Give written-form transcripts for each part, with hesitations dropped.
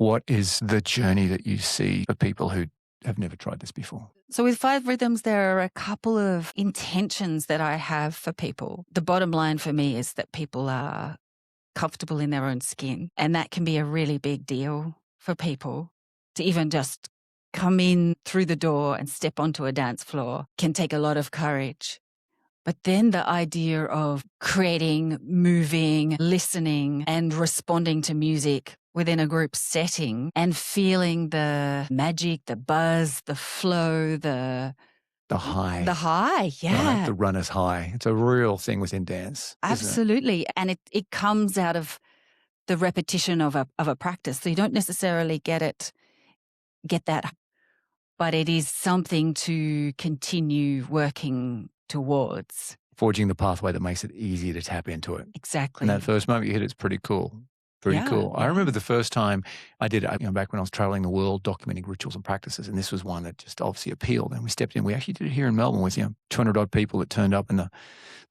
what is the journey that you see for people who have never tried this before? So with 5 Rhythms, there are a couple of intentions that I have for people. The bottom line for me is that people are comfortable in their own skin. And that can be a really big deal for people. To even just come in through the door and step onto a dance floor can take a lot of courage. But then the idea of creating, moving, listening, and responding to music within a group setting and feeling the magic, the buzz, the flow, the high. The high, yeah. Right, the runner's high. It's a real thing within dance. Absolutely. And it comes out of the repetition of a practice. So you don't necessarily get that, but it is something to continue working towards. Forging the pathway that makes it easier to tap into it. Exactly. And that first moment you hit it's pretty cool. Pretty cool. I remember the first time I did it, back when I was traveling the world, documenting rituals and practices, and this was one that just obviously appealed. And we stepped in. We actually did it here in Melbourne with 200 odd people that turned up in the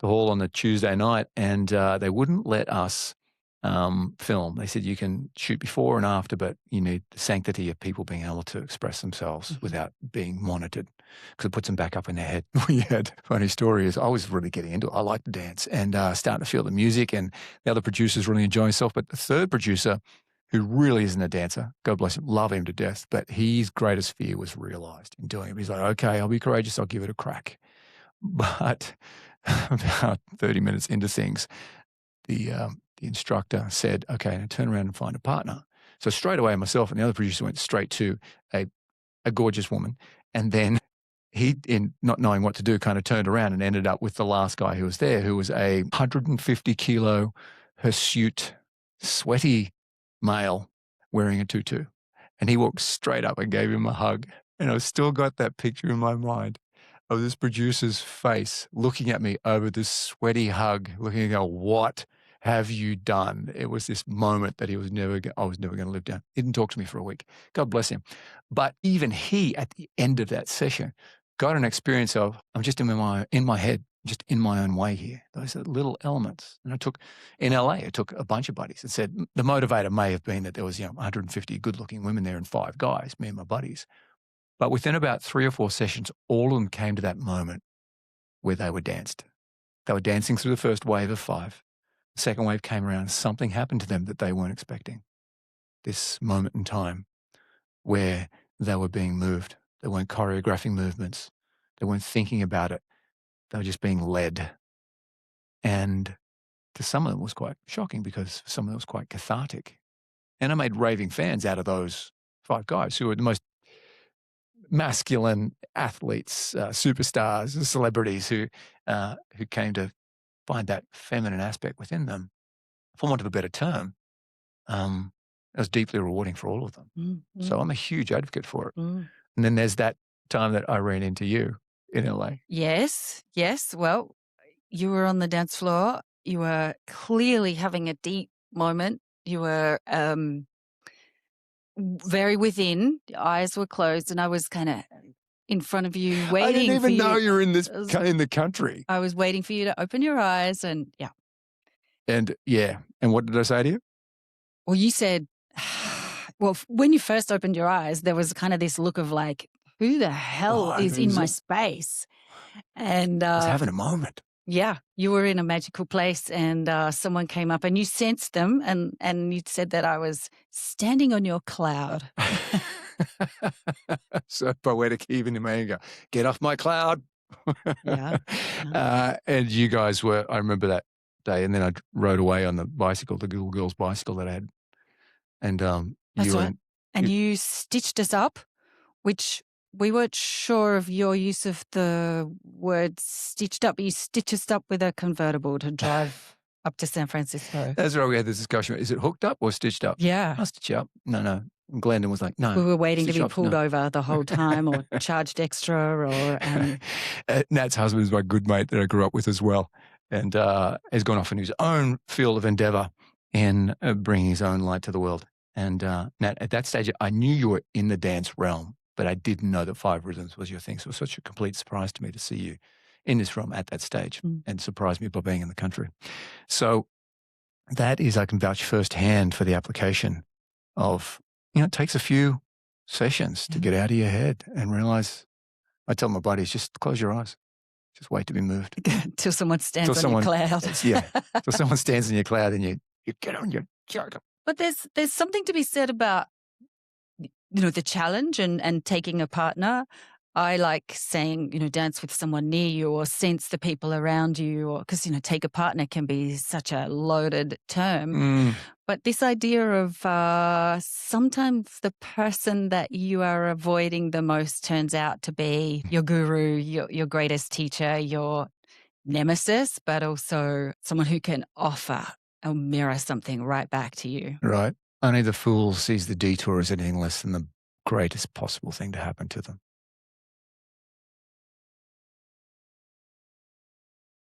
hall on the Tuesday night, and they wouldn't let us film. They said you can shoot before and after, but you need the sanctity of people being able to express themselves without being monitored, because it puts them back up in their head. We had funny story is I was really getting into it. I like to dance and starting to feel the music, and the other producers really enjoying himself. But the third producer, who really isn't a dancer, God bless him, love him to death, but his greatest fear was realized in doing it. He's like, okay, I'll be courageous. I'll give it a crack. But about 30 minutes into things, the instructor said, okay, now turn around and find a partner. So straight away, myself and the other producer went straight to a gorgeous woman. And then he, in not knowing what to do, kind of turned around and ended up with the last guy who was there, who was a 150-kilo hirsute, sweaty male wearing a tutu. And he walked straight up and gave him a hug. And I've still got that picture in my mind of this producer's face looking at me over this sweaty hug, looking and go, what have you done? It was this moment that I was never going to live down. He didn't talk to me for a week. God bless him. But even he, at the end of that session, got an experience of, I'm just in my head, just in my own way here. Those are little elements. And in LA, I took a bunch of buddies and said, the motivator may have been that there was 150 good-looking women there and 5 guys, me and my buddies. But within about 3 or 4 sessions, all of them came to that moment where they were danced. They were dancing through the first wave of 5. The second wave came around. Something happened to them that they weren't expecting. This moment in time where they were being moved. They weren't choreographing movements. They weren't thinking about it. They were just being led. And to some of them it was quite shocking, because for some of them it was quite cathartic. And I made raving fans out of those 5 guys who were the most masculine athletes, superstars, celebrities who came to find that feminine aspect within them. For want of a better term, it was deeply rewarding for all of them. Mm-hmm. So I'm a huge advocate for it. And then there's that time that I ran into you in LA. Yes. Well, you were on the dance floor. You were clearly having a deep moment. You were very within. Your eyes were closed, and I was kind of in front of you waiting. I didn't even know you were in the country. I was waiting for you to open your eyes, and And what did I say to you? Well, you said, well, when you first opened your eyes, there was kind of this look of like, who the hell is in my space? And I was having a moment. Yeah, you were in a magical place, and someone came up and you sensed them, and you said that I was standing on your cloud. So poetic, even in my anger. Get off my cloud. Yeah. And you guys were, I remember that day, and then I rode away on the bicycle, the little girl's bicycle that I had. And That's right. And you stitched us up, which we weren't sure of your use of the word stitched up, but you stitched us up with a convertible to drive up to San Francisco. That's right. We had this discussion. Is it hooked up or stitched up? Yeah. I'll stitch you up. No. And Glendon was like, no. We were waiting to be pulled over the whole time, or charged extra, or... Nat's husband is my good mate that I grew up with as well, and has gone off in his own field of endeavor in bringing his own light to the world. And Nat, at that stage, I knew you were in the dance realm, but I didn't know that 5 Rhythms was your thing. So it was such a complete surprise to me to see you in this realm at that stage, and surprised me by being in the country. So that is, I can vouch firsthand for the application of It takes a few sessions to get out of your head and realize. I tell my buddies, just close your eyes. Just wait to be moved. Till someone stands Till on your someone, cloud. yeah, till someone stands in your cloud and you get on your. But there's something to be said about the challenge and taking a partner. I like saying, dance with someone near you or sense the people around you, or because, take a partner can be such a loaded term. Mm, But this idea of sometimes the person that you are avoiding the most turns out to be your guru, your greatest teacher, your nemesis, but also someone who can offer or mirror something right back to you. right. Only the fool sees the detour as anything less than the greatest possible thing to happen to them.